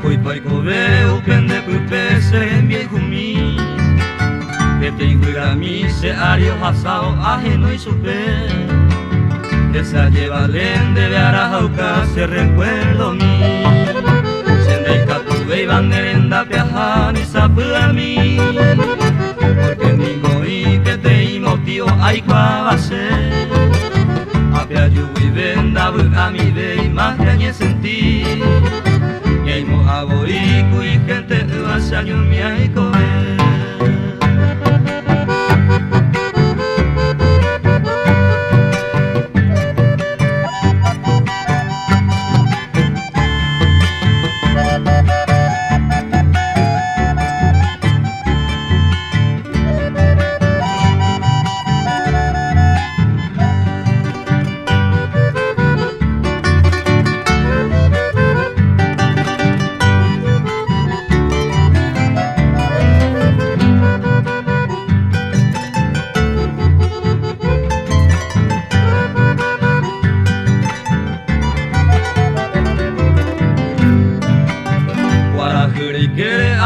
Pai coveu pende pupe se enviejumi que te mi se ario hasao ajeno y supe esa lleva lende de arajauca se recuerdo mi sende catuve y banderenda piajani sapu a mí porque ningo y que te imotio ay cuabase apia yuwi venda bu a mi ve y más que sentí Yaimo aboriku y gente vasaño mi aiko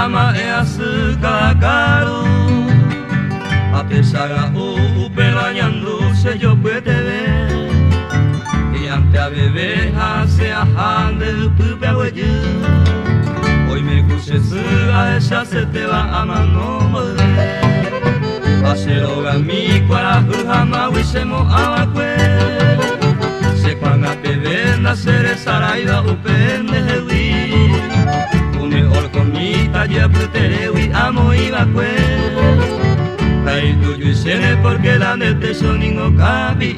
ama e asu kakaro apesaga o pelañando se yo puede ver y ante a bebé hace a hande pupe huye hoy me cuse su a esa se te va a mano volver pasero a mi cuarajo jama wisemo awakwe se cuan a bebé nacer saraida o pendejewi ya puterewi amo iba kwe Tai tuyo isene porque la nete soningo kabi